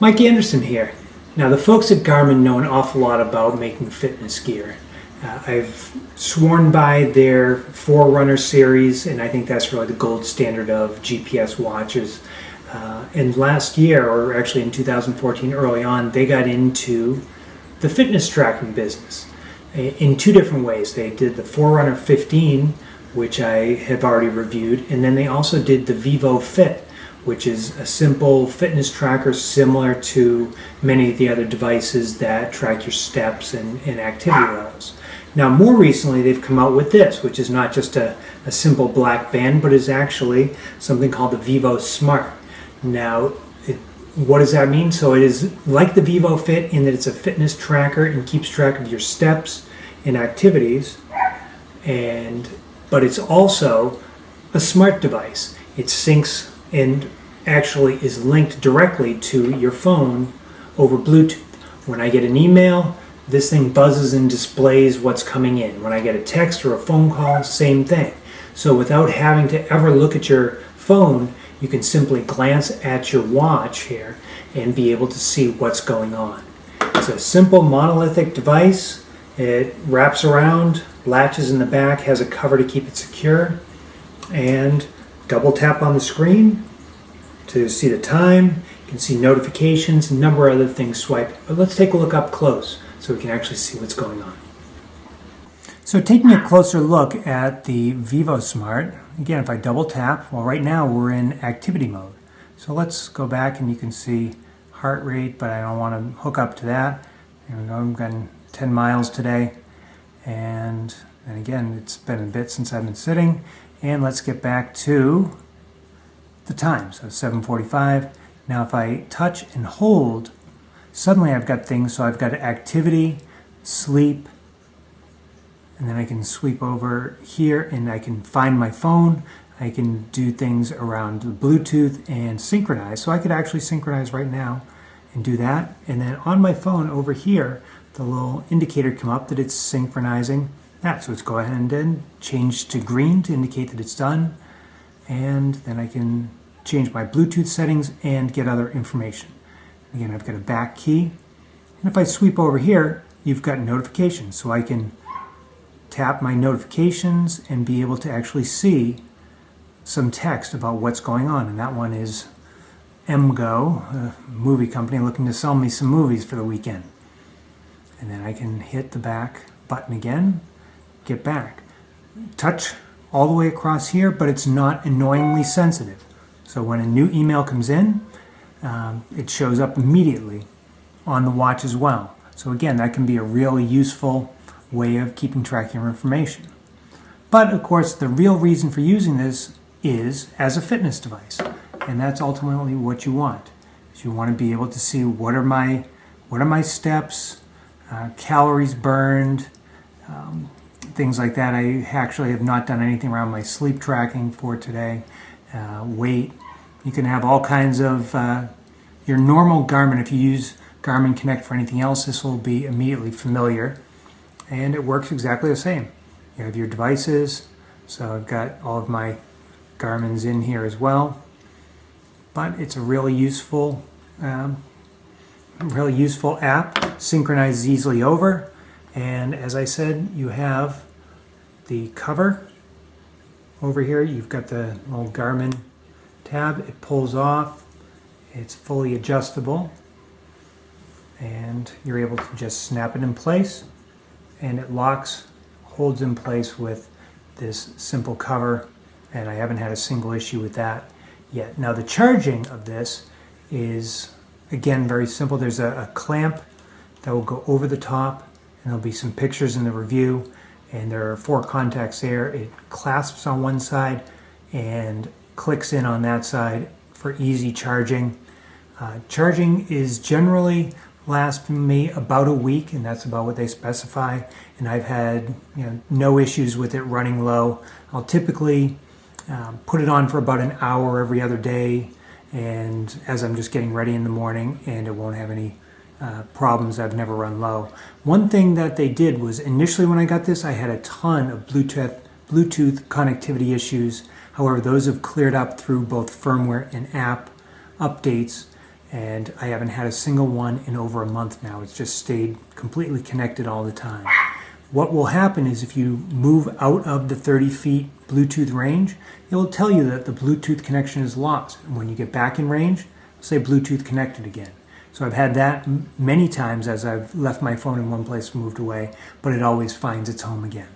Mike Anderson here. Now, the folks at Garmin know an awful lot about making fitness gear. I've sworn by their Forerunner series, and I think that's really the gold standard of GPS watches. And last year, or actually in 2014, early on, they got into the fitness tracking business in two different ways. They did the Forerunner 15, which I have already reviewed, and then they also did the vivoFit, which is a simple fitness tracker similar to many of the other devices that track your steps and activity levels. Now, more recently, they've come out with this, which is not just a simple black band, but is actually something called the vivoSmart. Now, what does that mean? So it is like the vivoFit in that it's a fitness tracker and keeps track of your steps and activities, but it's also a smart device. It syncs and actually is linked directly to your phone over Bluetooth. When I get an email, this thing buzzes and displays what's coming in. When I get a text or a phone call, same thing. So without having to ever look at your phone, you can simply glance at your watch here and be able to see what's going on. It's a simple monolithic device. It wraps around, latches in the back, has a cover to keep it secure, and double tap on the screen to see the time. You can see notifications, a number of other things swipe. But let's take a look up close so we can actually see what's going on. So taking a closer look at the vivoSmart, again, if I double tap, well, right now we're in activity mode. So let's go back and you can see heart rate, but I don't want to hook up to that. There we go, I'm going 10 miles today. And again, it's been a bit since I've been sitting. And let's get back to the time, so 7:45. Now if I touch and hold, suddenly I've got things, so I've got activity, sleep, and then I can sweep over here and I can find my phone. I can do things around the Bluetooth and synchronize. So I could actually synchronize right now and do that. And then on my phone over here, the little indicator come up that it's synchronizing that. So let's go ahead and then change to green to indicate that it's done. And then I can change my Bluetooth settings and get other information. Again, I've got a back key. And if I sweep over here, you've got notifications. So I can tap my notifications and be able to actually see some text about what's going on. And that one is MGO, a movie company looking to sell me some movies for the weekend. And then I can hit the back button again, get back. Touch all the way across here, but it's not annoyingly sensitive. So when a new email comes in, it shows up immediately on the watch as well. So again, that can be a really useful way of keeping track of your information. But of course, the real reason for using this is as a fitness device. And that's ultimately what you want. Is you want to be able to see what are my steps, calories burned, things like that. I actually have not done anything around my sleep tracking for today, weight. You can have all kinds of your normal Garmin. If you use Garmin Connect for anything else, this will be immediately familiar. And it works exactly the same. You have your devices. So I've got all of my Garmin's in here as well. But it's a really useful app. Synchronizes easily over. And as I said, you have the cover over here. You've got the little Garmin tab. It pulls off. It's fully adjustable. And you're able to just snap it in place. And it locks, holds in place with this simple cover. And I haven't had a single issue with that yet. Now the charging of this is, again, very simple. There's a clamp that will go over the top, and there'll be some pictures in the review, and there are 4 contacts there. It clasps on one side and clicks in on that side for easy charging. Charging is generally lasts me about a week, and that's about what they specify, and I've had no issues with it running low. I'll typically put it on for about an hour every other day, and as I'm just getting ready in the morning, and it won't have any problems. I've never run low. One thing that they did was initially when I got this, I had a ton of Bluetooth connectivity issues. However, those have cleared up through both firmware and app updates, and I haven't had a single one in over a month now. It's just stayed completely connected all the time. What will happen is if you move out of the 30 feet Bluetooth range, it will tell you that the Bluetooth connection is lost. And when you get back in range, it'll say Bluetooth connected again. So I've had that many times as I've left my phone in one place and moved away, but it always finds its home again.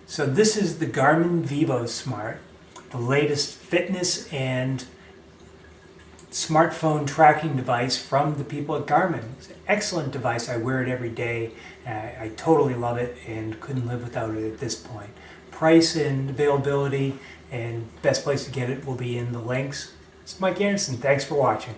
So this is the Garmin vivoSmart, the latest fitness and smartphone tracking device from the people at Garmin. It's an excellent device. I wear it every day. I totally love it and couldn't live without it at this point. Price and availability and best place to get it will be in the links. It's Mike Anderson. Thanks for watching.